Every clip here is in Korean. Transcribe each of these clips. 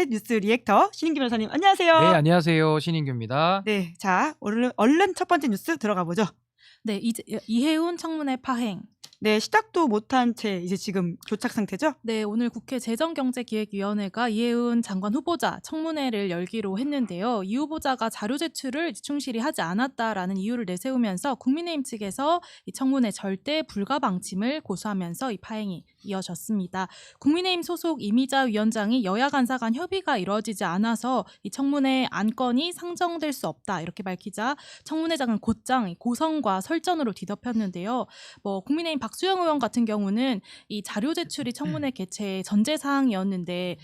뉴스 리액터 신인규 변호사님 네, 안녕하세요. 안녕하세요. 신인규입니다. 네, 자 얼른 첫 번째 뉴스 들어가 보죠. 네, 이해운 청문회 파행. 네, 시작도 못한 채 이제 지금 교착 상태죠? 네, 오늘 국회 재정경제기획위원회가 이해운 장관 후보자 청문회를 열기로 했는데요. 이 후보자가 자료 제출을 충실히 하지 않았다라는 이유를 내세우면서 국민의힘 측에서 이 청문회 절대 불가 방침을 고수하면서 이 파행이 이어졌습니다. 국민의힘 소속 이미자 위원장이 여야 간사 간 협의가 이루어지지 않아서 이 청문회 안건이 상정될 수 없다 이렇게 밝히자 청문회장은 곧장 고성과 설전으로 뒤덮였는데요. 국민의힘 박수영 의원 같은 경우는 이 자료 제출이 청문회 개최의 전제 사항이었는데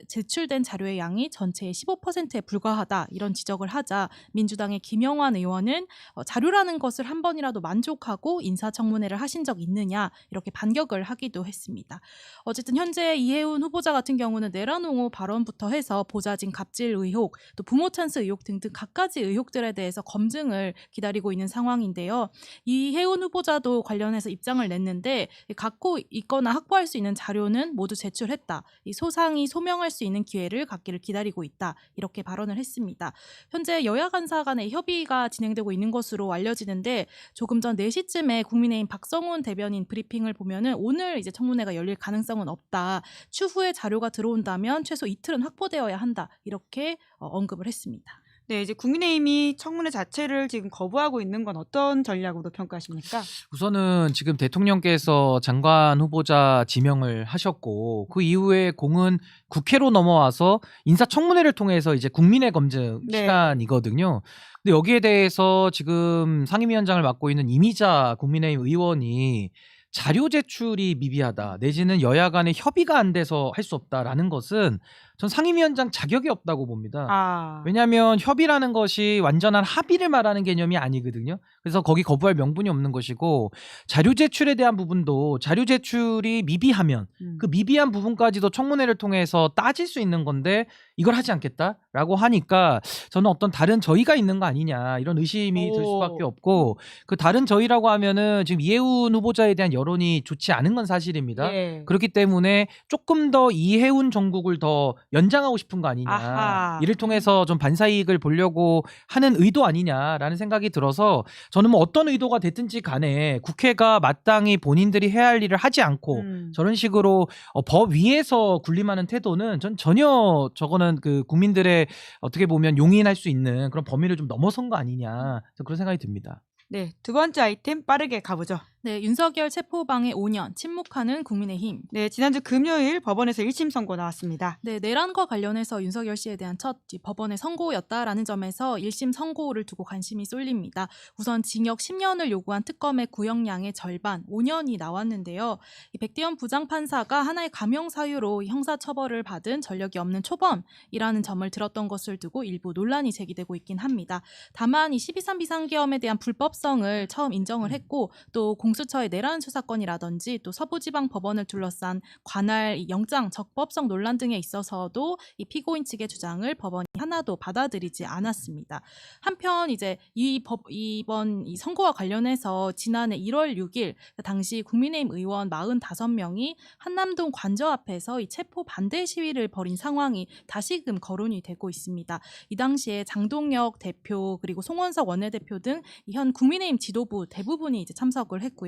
제출된 자료의 양이 전체의 15%에 불과하다 이런 지적을 하자 민주당의 김영환 의원은 자료라는 것을 한 번이라도 만족하고 인사청문회를 하신 적 있느냐 이렇게 반격을 하기도 했습니다. 어쨌든 현재 이해운 후보자 같은 경우는 내란 옹호 발언부터 해서 보좌진 갑질 의혹 또 부모 찬스 의혹 등등 갖가지 의혹들에 대해서 검증을 기다리고 있는 상황인데요. 이해운 후보자도 관련해서 입장을 냈는데 갖고 있거나 확보할 수 있는 자료는 모두 제출했다. 이 소상히 소명할 수 있는 기회를 갖기를 기다리고 있다. 이렇게 발언을 했습니다. 현재 여야 간사 간의 협의가 진행되고 있는 것으로 알려지는데 조금 전 4시쯤에 국민의힘 박성훈 대변인 브리핑을 보면은 오늘 이제 청문회가 열릴 가능성은 없다. 추후에 자료가 들어온다면 최소 이틀은 확보되어야 한다. 이렇게 언급을 했습니다. 네, 이제 국민의힘이 청문회 자체를 지금 거부하고 있는 건 어떤 전략으로 평가하십니까? 우선은 지금 대통령께서 장관 후보자 지명을 하셨고 그 이후에 공은 국회로 넘어와서 인사청문회를 통해서 이제 국민의 검증 네. 시간이거든요. 근데 여기에 대해서 지금 상임위원장을 맡고 있는 이미자 국민의힘 의원이 자료 제출이 미비하다 내지는 여야 간의 협의가 안 돼서 할 수 없다라는 것은 전 상임위원장 자격이 없다고 봅니다. 왜냐하면 협의라는 것이 완전한 합의를 말하는 개념이 아니거든요. 그래서 거기 거부할 명분이 없는 것이고 자료 제출에 대한 부분도 자료 제출이 미비하면 그 미비한 부분까지도 청문회를 통해서 따질 수 있는 건데 이걸 하지 않겠다라고 하니까 저는 어떤 다른 저희가 있는 거 아니냐 이런 의심이 들 수밖에 없고 그 다른 저희라고 하면은 지금 이해운 후보자에 대한 여론이 좋지 않은 건 사실입니다. 예. 그렇기 때문에 조금 더 이해운 정국을 더 연장하고 싶은 거 아니냐. 아하. 이를 통해서 좀 반사이익을 보려고 하는 의도 아니냐라는 생각이 들어서 저는 뭐 어떤 의도가 됐든지 간에 국회가 마땅히 본인들이 해야 할 일을 하지 않고 저런 식으로 법 위에서 군림하는 태도는 전 전혀 저거는 그 국민들의 어떻게 보면 용인할 수 있는 그런 범위를 좀 넘어선 거 아니냐 그런 생각이 듭니다. 네, 두 번째 아이템 빠르게 가보죠. 네, 윤석열 체포방해 5년 침묵하는 국민의힘. 네, 지난주 금요일 법원에서 1심 선고 나왔습니다. 네, 내란과 관련해서 윤석열 씨에 대한 첫 법원의 선고였다라는 점에서 1심 선고를 두고 관심이 쏠립니다. 우선 징역 10년을 요구한 특검의 구형량의 절반 5년이 나왔는데요. 이 백대현 부장판사가 하나의 감형 사유로 형사처벌을 받은 전력이 없는 초범이라는 점을 들었던 것을 두고 일부 논란이 제기되고 있긴 합니다. 다만 이 12.3 비상계엄에 대한 불법성을 처음 인정을 했고 또 공수처의 내란 수사권이라든지 또 서부지방법원을 둘러싼 관할 영장 적법성 논란 등에 있어서도 이 피고인 측의 주장을 법원이 하나도 받아들이지 않았습니다. 한편 이제 이번 이 선고와 관련해서 지난해 1월 6일 당시 국민의힘 의원 45명이 한남동 관저 앞에서 이 체포 반대 시위를 벌인 상황이 다시금 거론이 되고 있습니다. 이 당시에 장동혁 대표 그리고 송원석 원내대표 등 현 국민의힘 지도부 대부분이 이제 참석을 했고요.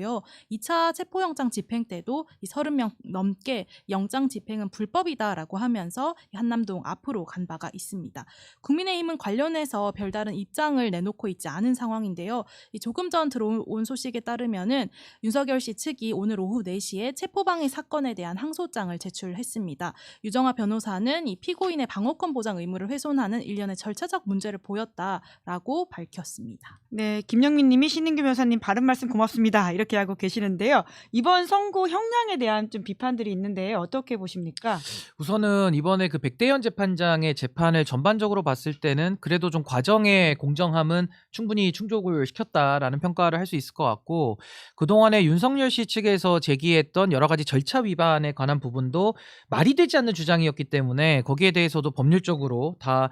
2차 체포영장 집행 때도 이 30명 넘게 영장 집행은 불법이다라고 하면서 한남동 앞으로 간 바가 있습니다. 국민의힘은 관련해서 별다른 입장을 내놓고 있지 않은 상황인데요. 조금 전 들어온 소식에 따르면은 윤석열 씨 측이 오늘 오후 4시에 체포방해 사건에 대한 항소장을 제출했습니다. 유정화 변호사는 이 피고인의 방어권 보장 의무를 훼손하는 일련의 절차적 문제를 보였다라고 밝혔습니다. 네, 김영민 님이 신인규 변호사님 바른 말씀 고맙습니다. 이렇게 하고 계시는데요. 이번 선고 형량에 대한 좀 비판들이 있는데 어떻게 보십니까? 우선은 이번에 그 백대현 재판장의 재판을 전반적으로 봤을 때는 그래도 좀 과정의 공정함은 충분히 충족을 시켰다라는 평가를 할 수 있을 것 같고 그동안에 윤석열 씨 측에서 제기했던 여러 가지 절차 위반에 관한 부분도 말이 되지 않는 주장이었기 때문에 거기에 대해서도 법률적으로 다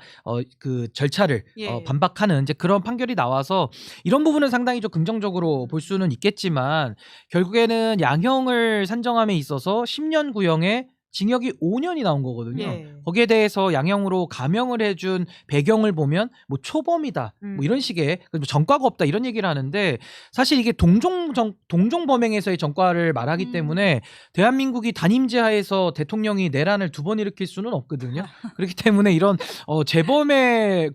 그 절차를 반박하는 이제 그런 판결이 나와서 이런 부분은 상당히 좀 긍정적으로 볼 수는 있겠지만 결국에는 양형을 산정함에 있어서 10년 구형에 징역이 5년이 나온 거거든요. 예. 거기에 대해서 양형으로 감형을 해준 배경을 보면 뭐 초범이다, 뭐 이런 식의 뭐 전과가 없다 이런 얘기를 하는데 사실 이게 동종 범행에서의 전과를 말하기 때문에 대한민국이 단임제하에서 대통령이 내란을 2번 일으킬 수는 없거든요. 그렇기 때문에 이런 재범에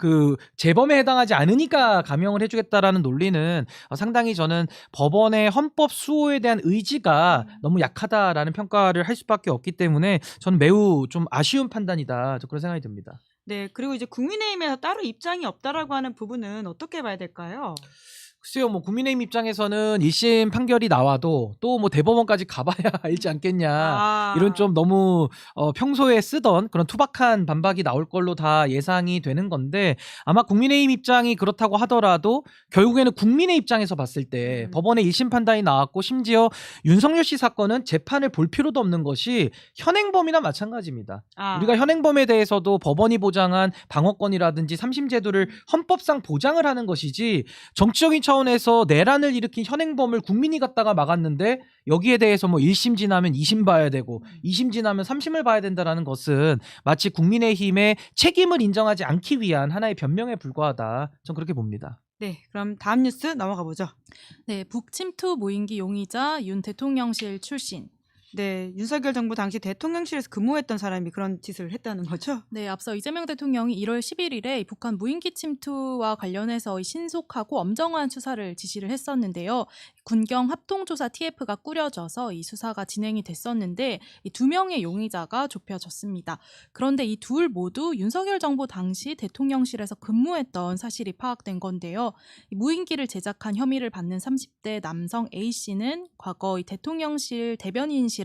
해당하지 않으니까 감형을 해주겠다라는 논리는 상당히 저는 법원의 헌법 수호에 대한 의지가 너무 약하다라는 평가를 할 수밖에 없기 때문에 저는 매우 좀 아쉬운 판단이다. 그런 생각이 듭니다. 네, 그리고 이제 국민의힘에서 따로 입장이 없다라고 하는 부분은 어떻게 봐야 될까요? 글쎄요, 뭐 국민의힘 입장에서는 1심 판결이 나와도 또 뭐 대법원까지 가봐야 알지 않겠냐 이런 좀 너무 평소에 쓰던 그런 투박한 반박이 나올 걸로 다 예상이 되는 건데 아마 국민의힘 입장이 그렇다고 하더라도 결국에는 국민의 입장에서 봤을 때 법원의 1심 판단이 나왔고 심지어 윤석열 씨 사건은 재판을 볼 필요도 없는 것이 현행범이나 마찬가지입니다. 우리가 현행범에 대해서도 법원이 보장한 방어권이라든지 3심 제도를 헌법상 보장을 하는 것이지 정치적인 차원에서 내란을 일으킨 현행범을 국민이 갖다가 막았는데 여기에 대해서 뭐 1심 지나면 2심 봐야 되고 2심 지나면 3심을 봐야 된다는 것은 마치 국민의힘의 책임을 인정하지 않기 위한 하나의 변명에 불과하다. 전 그렇게 봅니다. 네, 그럼 다음 뉴스 넘어가 보죠. 네, 북침투 무인기 용의자 윤 대통령실 출신. 네, 윤석열 정부 당시 대통령실에서 근무했던 사람이 그런 짓을 했다는 거죠? 네, 앞서 이재명 대통령이 1월 11일에 북한 무인기 침투와 관련해서 신속하고 엄정한 수사를 지시를 했었는데요. 군경 합동조사 TF가 꾸려져서 이 수사가 진행이 됐었는데 이 2명의 용의자가 좁혀졌습니다. 그런데 이 둘 모두 윤석열 정부 당시 대통령실에서 근무했던 사실이 파악된 건데요. 이 무인기를 제작한 혐의를 받는 30대 남성 A씨는 과거 이 대통령실 대변인실에서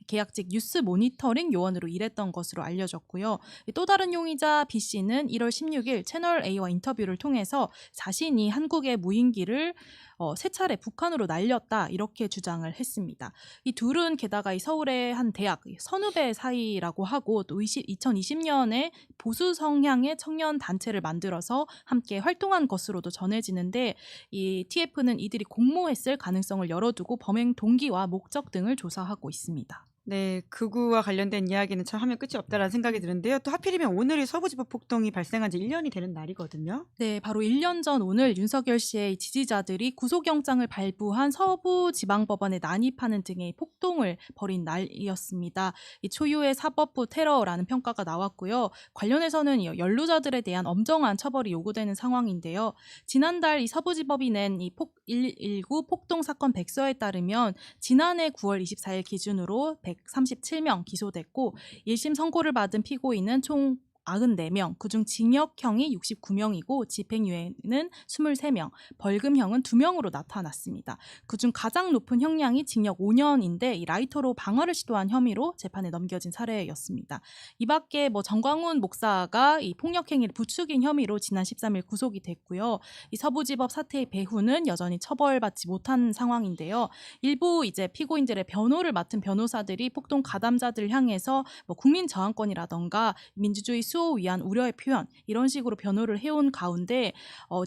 계약직 뉴스 모니터링 요원으로 일했던 것으로 알려졌고요. 또 다른 용의자 B씨는 1월 16일 채널 A와 인터뷰를 통해서 자신이 한국의 무인기를 3차례 북한으로 날렸다 이렇게 주장을 했습니다. 이 둘은 게다가 이 서울의 한 대학 선후배 사이라고 하고 또 2020년에 보수 성향의 청년 단체를 만들어서 함께 활동한 것으로도 전해지는데 이 TF는 이들이 공모했을 가능성을 열어두고 범행 동기와 목적 등을 조사하고 있습니다. 네, 극우와 관련된 이야기는 참 하면 끝이 없다라는 생각이 드는데요. 또 하필이면 오늘이 서부지법 폭동이 발생한 지 1년이 되는 날이거든요. 네, 바로 1년 전 오늘 윤석열 씨의 지지자들이 구속영장을 발부한 서부지방법원에 난입하는 등의 폭동을 벌인 날이었습니다. 이 초유의 사법부 테러라는 평가가 나왔고요. 관련해서는 연루자들에 대한 엄정한 처벌이 요구되는 상황인데요. 지난달 이 서부지법이 낸 이 119 폭동 사건 백서에 따르면 지난해 9월 24일 기준으로 137명 기소됐고 1심 선고를 받은 피고인은 총 94명, 그중 징역형이 69명이고 집행유예는 23명, 벌금형은 2명으로 나타났습니다. 그중 가장 높은 형량이 징역 5년인데 이 라이터로 방화를 시도한 혐의로 재판에 넘겨진 사례였습니다. 이 밖에 정광훈 목사가 이 폭력행위를 부추긴 혐의로 지난 13일 구속이 됐고요. 이 서부지법 사태의 배후는 여전히 처벌받지 못한 상황인데요. 일부 이제 피고인들의 변호를 맡은 변호사들이 폭동 가담자들을 향해서 국민 저항권이라던가 민주주의 수호 위한 우려의 표현 이런 식으로 변호를 해온 가운데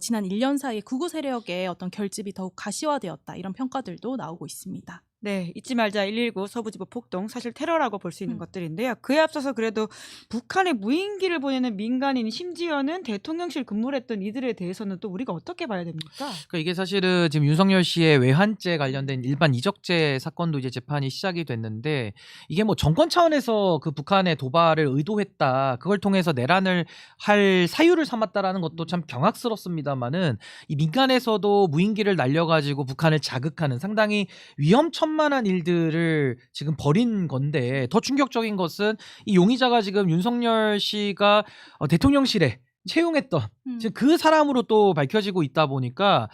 지난 1년 사이에 극우 세력의 어떤 결집이 더욱 가시화되었다 이런 평가들도 나오고 있습니다. 네, 잊지 말자 119 서부지법 폭동 사실 테러라고 볼 수 있는 것들인데요. 그에 앞서서 그래도 북한에 무인기를 보내는 민간인 심지어는 대통령실 근무를 했던 이들에 대해서는 또 우리가 어떻게 봐야 됩니까? 그러니까 이게 사실은 지금 윤석열 씨의 외환죄 관련된 일반 이적죄 사건도 이제 재판이 시작이 됐는데 이게 뭐 정권 차원에서 그 북한의 도발을 의도했다. 그걸 통해서 내란을 할 사유를 삼았다라는 것도 참 경악스럽습니다만은 이 민간에서도 무인기를 날려가지고 북한을 자극하는 상당히 위험천만한 일들을 지금 벌인 건데 더 충격적인 것은 이 용의자가 지금 윤석열 씨가 대통령실에 채용했던 지금 그 사람으로 또 밝혀지고 있다 보니까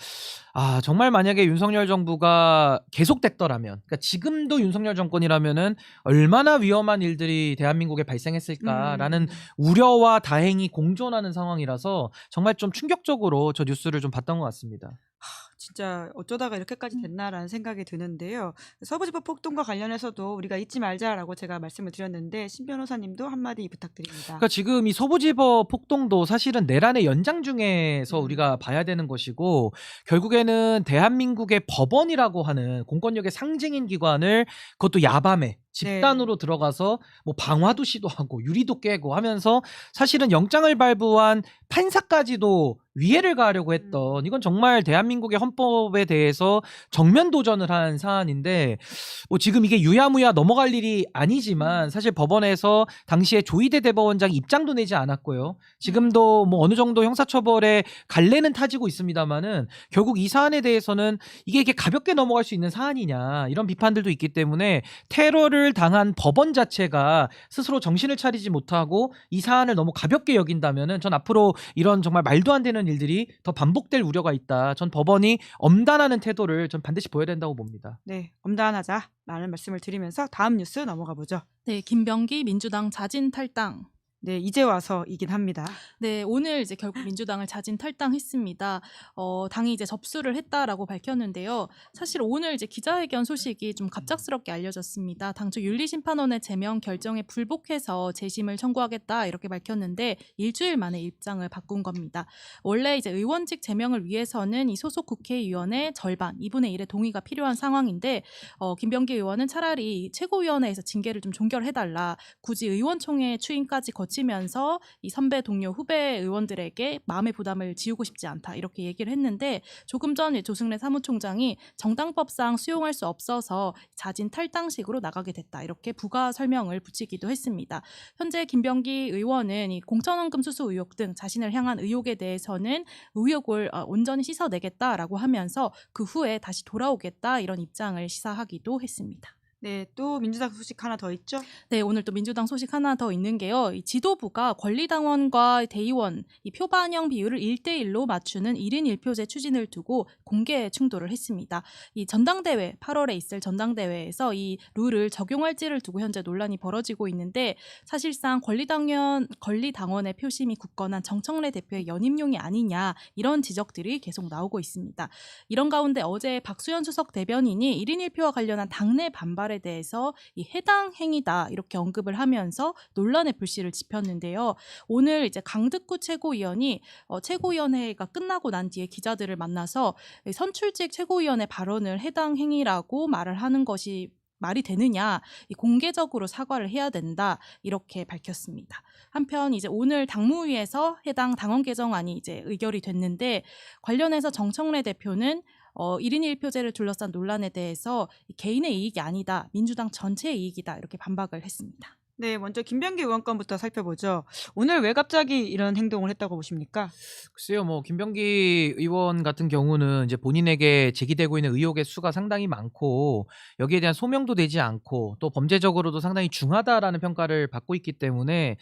정말 만약에 윤석열 정부가 계속됐더라면 그러니까 지금도 윤석열 정권이라면은 얼마나 위험한 일들이 대한민국에 발생했을까라는 우려와 다행이 공존하는 상황이라서 정말 좀 충격적으로 저 뉴스를 좀 봤던 것 같습니다. 진짜 어쩌다가 이렇게까지 됐나라는 생각이 드는데요. 서부지법 폭동과 관련해서도 우리가 잊지 말자라고 제가 말씀을 드렸는데 신 변호사님도 한마디 부탁드립니다. 그러니까 지금 이 서부지법 폭동도 사실은 내란의 연장 중에서 음. 우리가 봐야 되는 것이고 결국에는 대한민국의 법원이라고 하는 공권력의 상징인 기관을 그것도 야밤에 집단으로 들어가서 뭐 방화도 시도하고 유리도 깨고 하면서 사실은 영장을 발부한 판사까지도 위해를 가하려고 했던 이건 정말 대한민국의 헌법에 대해서 정면 도전을 한 사안인데 뭐 지금 이게 유야무야 넘어갈 일이 아니지만 사실 법원에서 당시에 조희대 대법원장이 입장도 내지 않았고요. 지금도 뭐 어느 정도 형사처벌에 갈래는 타지고 있습니다만은 결국 이 사안에 대해서는 이게 가볍게 넘어갈 수 있는 사안이냐 이런 비판들도 있기 때문에 테러를 당한 법원 자체가 스스로 정신을 차리지 못하고 이 사안을 너무 가볍게 여긴다면은 전 앞으로 이런 정말 말도 안 되는 일들이 더 반복될 우려가 있다. 전 법원이 엄단하는 태도를 전 반드시 보여야 된다고 봅니다. 네, 엄단하자라는 말씀을 드리면서 다음 뉴스 넘어가 보죠. 네, 김병기 민주당 자진 탈당. 네, 이제 와서이긴 합니다. 네, 오늘 이제 결국 민주당을 자진 탈당했습니다. 당이 이제 접수를 했다라고 밝혔는데요. 사실 오늘 이제 기자회견 소식이 좀 갑작스럽게 알려졌습니다. 당초 윤리심판원의 제명 결정에 불복해서 재심을 청구하겠다 이렇게 밝혔는데 일주일 만에 입장을 바꾼 겁니다. 원래 이제 의원직 제명을 위해서는 이 소속 국회의원의 절반 2분의 1의 동의가 필요한 상황인데 김병기 의원은 차라리 최고위원회에서 징계를 좀 종결해달라. 굳이 의원총회 추임까지 거치면서 이 선배 동료 후배 의원들에게 마음의 부담을 지우고 싶지 않다 이렇게 얘기를 했는데 조금 전 조승래 사무총장이 정당법상 수용할 수 없어서 자진 탈당식으로 나가게 됐다 이렇게 부가 설명을 붙이기도 했습니다. 현재 김병기 의원은 이 공천원금 수수 의혹 등 자신을 향한 의혹에 대해서는 의혹을 온전히 씻어내겠다라고 하면서 그 후에 다시 돌아오겠다 이런 입장을 시사하기도 했습니다. 네, 또 민주당 소식 하나 더 있죠? 네, 오늘 또 민주당 소식 하나 더 있는 게요. 이 지도부가 권리당원과 대의원 이 표반영 비율을 1대1로 맞추는 1인 1표제 추진을 두고 공개 충돌을 했습니다. 이 전당대회 8월에 있을 전당대회에서 이 룰을 적용할지를 두고 현재 논란이 벌어지고 있는데 사실상 권리당원의 표심이 굳건한 정청래 대표의 연임용이 아니냐 이런 지적들이 계속 나오고 있습니다. 이런 가운데 어제 박수현 수석 대변인이 1인 1표와 관련한 당내 반발에 대해서 이 해당 행위다 이렇게 언급을 하면서 논란의 불씨를 지폈는데요. 오늘 이제 강득구 최고위원이 최고위원회가 끝나고 난 뒤에 기자들을 만나서 선출직 최고위원의 발언을 해당 행위라고 말을 하는 것이 말이 되느냐, 공개적으로 사과를 해야 된다 이렇게 밝혔습니다. 한편 이제 오늘 당무위에서 해당 당원 개정안이 이제 의결이 됐는데 관련해서 정청래 대표는 1인 1표제를 둘러싼 논란에 대해서 개인의 이익이 아니다, 민주당 전체의 이익이다 이렇게 반박을 했습니다. 네, 먼저 김병기 의원 건부터 살펴보죠. 오늘 왜 갑자기 이런 행동을 했다고 보십니까? 글쎄요, 뭐 김병기 의원 같은 경우는 이제 본인에게 제기되고 있는 의혹의 수가 상당히 많고 여기에 대한 소명도 되지 않고 또 범죄적으로도 상당히 중하다라는 평가를 받고 있기 때문에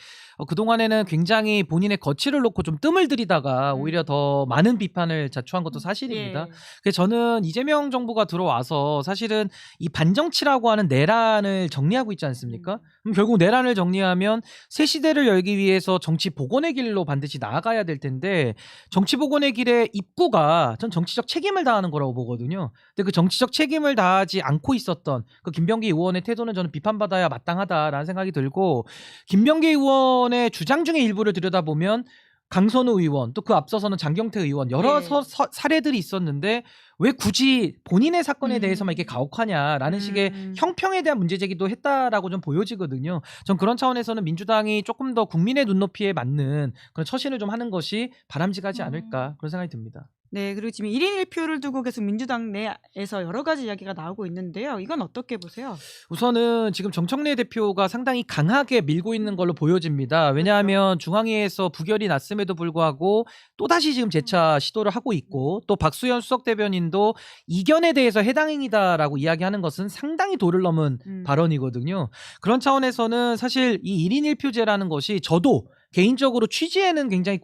그동안에는 굉장히 본인의 거취를 놓고 좀 뜸을 들이다가 오히려 더 많은 비판을 자초한 것도 사실입니다. 예. 그래서 저는 이재명 정부가 들어와서 사실은 이 반정치라고 하는 내란을 정리하고 있지 않습니까? 그럼 결국 내란을 정리하면 새 시대를 열기 위해서 정치 복원의 길로 반드시 나아가야 될 텐데 정치 복원의 길의 입구가 전 정치적 책임을 다하는 거라고 보거든요. 근데 그 정치적 책임을 다하지 않고 있었던 그 김병기 의원의 태도는 저는 비판받아야 마땅하다라는 생각이 들고 김병기 의원의 주장 중에 일부를 들여다보면 강선우 의원 또 그 앞서서는 장경태 의원 여러 예. 사례들이 있었는데 왜 굳이 본인의 사건에 대해서만 이렇게 가혹하냐라는 식의 형평에 대한 문제 제기도 했다라고 좀 보여지거든요. 전 그런 차원에서는 민주당이 조금 더 국민의 눈높이에 맞는 그런 처신을 좀 하는 것이 바람직하지 않을까 그런 생각이 듭니다. 네, 그리고 지금 1인 1표를 두고 계속 민주당 내에서 여러 가지 이야기가 나오고 있는데요. 이건 어떻게 보세요? 우선은 지금 정청래 대표가 상당히 강하게 밀고 있는 걸로 보여집니다. 왜냐하면 중앙위에서 부결이 났음에도 불구하고 또다시 지금 재차 시도를 하고 있고 또 박수현 수석 대변인도 이견에 대해서 해당 행위다라고 이야기하는 것은 상당히 도를 넘은 발언이거든요. 그런 차원에서는 사실 이 1인 1표제라는 것이 저도 개인적으로 취지에는 굉장히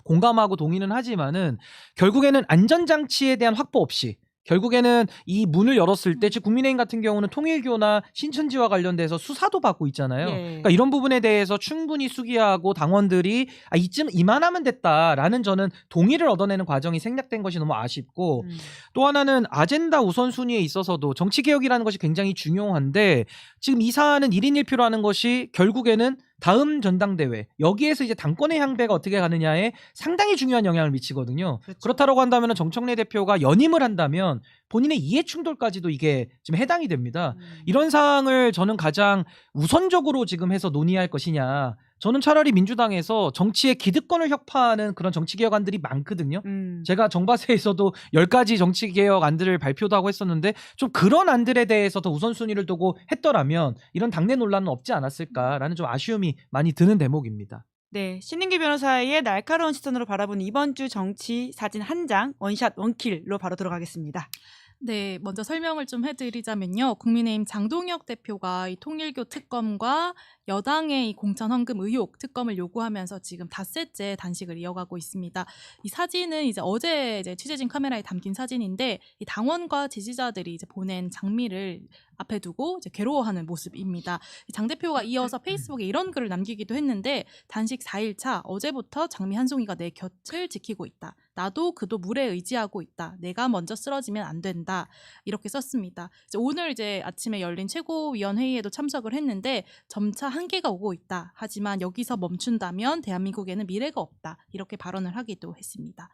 공감하고 동의는 하지만은 결국에는 안전장치에 대한 확보 없이 결국에는 이 문을 열었을 때 즉 국민의힘 같은 경우는 통일교나 신천지와 관련돼서 수사도 받고 있잖아요. 예. 그러니까 이런 부분에 대해서 충분히 수기하고 당원들이 이만하면 됐다라는 저는 동의를 얻어내는 과정이 생략된 것이 너무 아쉽고 또 하나는 아젠다 우선순위에 있어서도 정치개혁이라는 것이 굉장히 중요한데 지금 이 사안은 1인 1표라는 것이 결국에는 다음 전당대회 여기에서 이제 당권의 향배가 어떻게 가느냐에 상당히 중요한 영향을 미치거든요. 그렇죠. 그렇다고 한다면 정청래 대표가 연임을 한다면 본인의 이해 충돌까지도 이게 지금 해당이 됩니다. 이런 사항을 저는 가장 우선적으로 지금 해서 논의할 것이냐. 저는 차라리 민주당에서 정치의 기득권을 혁파하는 그런 정치개혁안들이 많거든요. 제가 정바세에서도 10가지 정치개혁 안들을 발표도 하고 했었는데 좀 그런 안들에 대해서 더 우선순위를 두고 했더라면 이런 당내 논란은 없지 않았을까라는 좀 아쉬움이 많이 드는 대목입니다. 네, 신인기 변호사의 날카로운 시선으로 바라보는 이번 주 정치 사진 한 장 원샷 원킬로 바로 들어가겠습니다. 네, 먼저 설명을 좀 해드리자면요. 국민의힘 장동혁 대표가 이 통일교 특검과 여당의 이 공천 헌금 의혹 특검을 요구하면서 지금 닷새째 단식을 이어가고 있습니다. 이 사진은 이제 어제 취재진 카메라에 담긴 사진인데 이 당원과 지지자들이 이제 보낸 장미를 앞에 두고 이제 괴로워하는 모습입니다. 장 대표가 이어서 페이스북에 이런 글을 남기기도 했는데 단식 4일차 어제부터 장미 한 송이가 내 곁을 지키고 있다. 나도 그도 물에 의지하고 있다. 내가 먼저 쓰러지면 안 된다. 이렇게 썼습니다. 오늘 이제 아침에 열린 최고위원회의에도 참석을 했는데 점차 한계가 오고 있다. 하지만 여기서 멈춘다면 대한민국에는 미래가 없다. 이렇게 발언을 하기도 했습니다.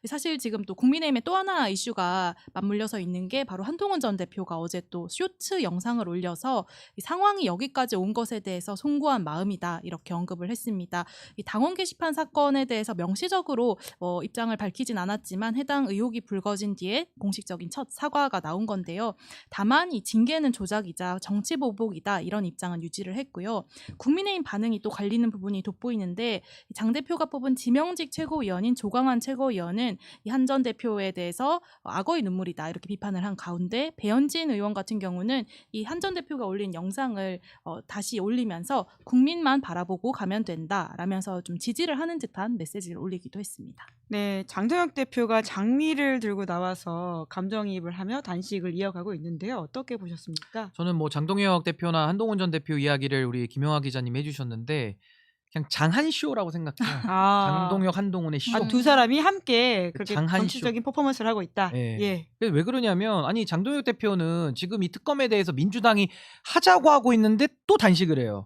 사실 지금 또 국민의힘의 또 하나 이슈가 맞물려서 있는 게 바로 한동훈 전 대표가 어제 또 쇼츠 영상을 올려서 이 상황이 여기까지 온 것에 대해서 송구한 마음이다. 이렇게 언급을 했습니다. 이 당원 게시판 사건에 대해서 명시적으로 입장을 밝히진 않았지만 해당 의혹이 불거진 뒤에 공식적인 첫 사과가 나온 건데요. 다만 이 징계는 조작이자 정치 보복이다. 이런 입장은 유지를 했고요. 국민의힘 반응이 또 갈리는 부분이 돋보이는데 장 대표가 뽑은 지명직 최고위원인 조광환 최고위원은 이 한 전 대표에 대해서 악어의 눈물이다 이렇게 비판을 한 가운데 배현진 의원 같은 경우는 이 한 전 대표가 올린 영상을 다시 올리면서 국민만 바라보고 가면 된다라면서 좀 지지를 하는 듯한 메시지를 올리기도 했습니다. 네, 장동혁 대표가 장미를 들고 나와서 감정이입을 하며 단식을 이어가고 있는데요. 어떻게 보셨습니까? 저는 뭐 장동혁 대표나 한동훈 전 대표 이야기를 우리 김영하 기자님 해주셨는데 그냥 장한쇼라고 생각해요. 장동혁, 한동훈의 쇼. 두 사람이 함께 그렇게 장한쇼. 정치적인 퍼포먼스를 하고 있다. 예. 예. 왜 그러냐면 아니 장동혁 대표는 지금 이 특검에 대해서 민주당이 하자고 하고 있는데 또 단식을 해요.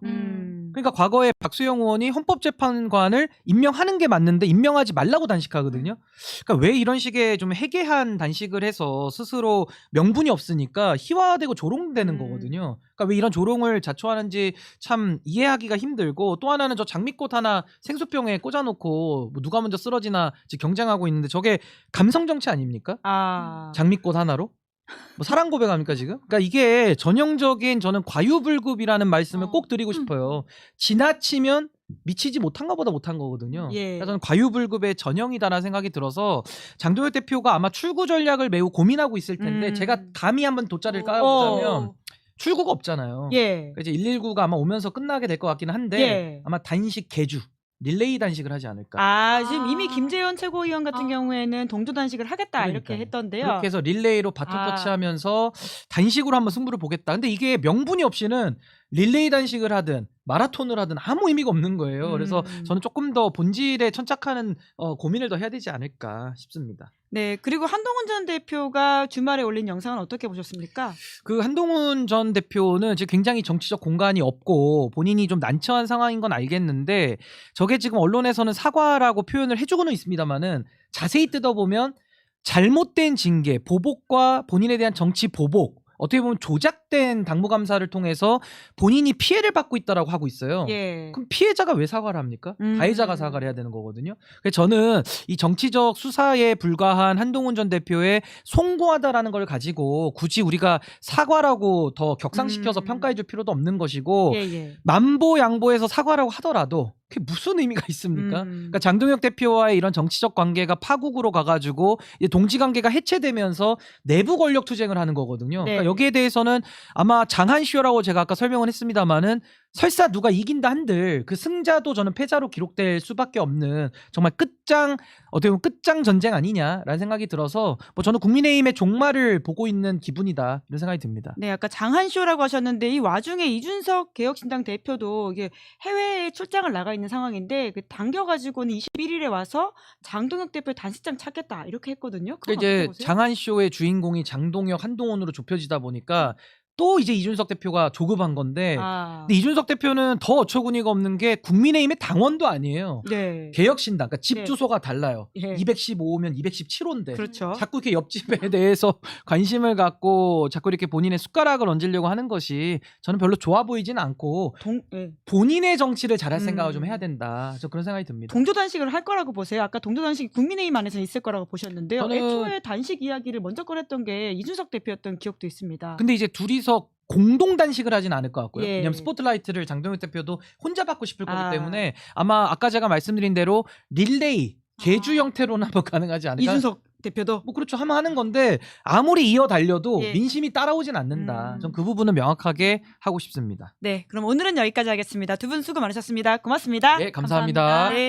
그러니까 과거에 박수영 의원이 헌법재판관을 임명하는 게 맞는데 임명하지 말라고 단식하거든요. 그러니까 왜 이런 식의 좀 해괴한 단식을 해서 스스로 명분이 없으니까 희화되고 조롱되는 거거든요. 그러니까 왜 이런 조롱을 자초하는지 참 이해하기가 힘들고 또 하나는 저 장미꽃 하나 생수병에 꽂아놓고 뭐 누가 먼저 쓰러지나 지금 경쟁하고 있는데 저게 감성 정치 아닙니까? 장미꽃 하나로? 뭐 사랑 고백합니까 지금? 그러니까 이게 전형적인 저는 과유불급이라는 말씀을 꼭 드리고 싶어요. 지나치면 미치지 못한가 보다 못한 거거든요. 예. 그래서 저는 과유불급의 전형이다라는 생각이 들어서 장동혁 대표가 아마 출구 전략을 매우 고민하고 있을 텐데 제가 감히 한번 돗자리를 깔아보자면 출구가 없잖아요. 예. 그래서 119가 아마 오면서 끝나게 될 것 같긴 한데 예. 아마 단식 개주 릴레이 단식을 하지 않을까. 지금 이미 김재현 최고위원 같은 경우에는 동조 단식을 하겠다 이렇게 그러니까요. 했던데요. 그렇게 해서 릴레이로 바톤 터치하면서 단식으로 한번 승부를 보겠다. 근데 이게 명분이 없이는 릴레이 단식을 하든 마라톤을 하든 아무 의미가 없는 거예요. 그래서 저는 조금 더 본질에 천착하는 고민을 더 해야 되지 않을까 싶습니다. 네, 그리고 한동훈 전 대표가 주말에 올린 영상은 어떻게 보셨습니까? 그 한동훈 전 대표는 지금 굉장히 정치적 공간이 없고 본인이 좀 난처한 상황인 건 알겠는데 저게 지금 언론에서는 사과라고 표현을 해주고는 있습니다만은 자세히 뜯어보면 잘못된 징계, 보복과 본인에 대한 정치 보복 어떻게 보면 조작된 당무감사를 통해서 본인이 피해를 받고 있다라고 하고 있어요. 예. 그럼 피해자가 왜 사과를 합니까? 가해자가 사과를 해야 되는 거거든요. 그래서 저는 이 정치적 수사에 불과한 한동훈 전 대표의 송구하다라는 걸 가지고 굳이 우리가 사과라고 더 격상시켜서 평가해 줄 필요도 없는 것이고 만보 양보해서 사과라고 하더라도 그게 무슨 의미가 있습니까? 그러니까 장동혁 대표와의 이런 정치적 관계가 파국으로 가가지고 이제 동지관계가 해체되면서 내부 권력 투쟁을 하는 거거든요. 네. 그러니까 여기에 대해서는 아마 장한쇼라고 제가 아까 설명을 했습니다마는 설사 누가 이긴다 한들 그 승자도 저는 패자로 기록될 수밖에 없는 정말 어떻게 보면 끝장 전쟁 아니냐라는 생각이 들어서 뭐 저는 국민의힘의 종말을 보고 있는 기분이다 이런 생각이 듭니다. 네, 아까 장한쇼라고 하셨는데 이 와중에 이준석 개혁신당 대표도 이게 해외에 출장을 나가 있는 상황인데 그 당겨가지고는 21일에 와서 장동혁 대표 단식장 찾겠다 이렇게 했거든요. 그건 그러니까 이제 어떻게 보세요? 장한쇼의 주인공이 장동혁, 한동훈으로 좁혀지다 보니까 또 이제 이준석 대표가 조급한 건데 아, 근데 이준석 대표는 더 어처구니가 없는 게 국민의힘의 당원도 아니에요. 네, 개혁신당, 그러니까 집 네. 주소가 달라요. 예. 215면 217호인데 그렇죠. 자꾸 이렇게 옆집에 대해서 관심을 갖고 자꾸 이렇게 본인의 숟가락을 얹으려고 하는 것이 저는 별로 좋아 보이진 않고 예. 본인의 정치를 잘할 생각을 음. 좀 해야 된다. 저 그런 생각이 듭니다. 동조 단식을 할 거라고 보세요. 아까 동조 단식이 국민의힘 안에서 있을 거라고 보셨는데요. 저는- 애초에 단식 이야기를 먼저 꺼냈던 게 이준석 대표였던 기억도 있습니다. 근데 이제 둘이서 공동 단식을 하진 않을 것 같고요. 예. 왜냐하면 스포트라이트를 장동혁 대표도 혼자 받고 싶을 거기 아. 때문에 아마 아까 제가 말씀드린 대로 릴레이 계주 형태로는 한번 가능하지 않을까. 이준석 대표도 뭐 그렇죠. 하면 하는 건데 아무리 이어 달려도 예. 민심이 따라오진 않는다. 음. 전 그 부분은 명확하게 하고 싶습니다. 네, 그럼 오늘은 여기까지 하겠습니다. 두 분 수고 많으셨습니다. 고맙습니다. 예, 감사합니다. 감사합니다. 네.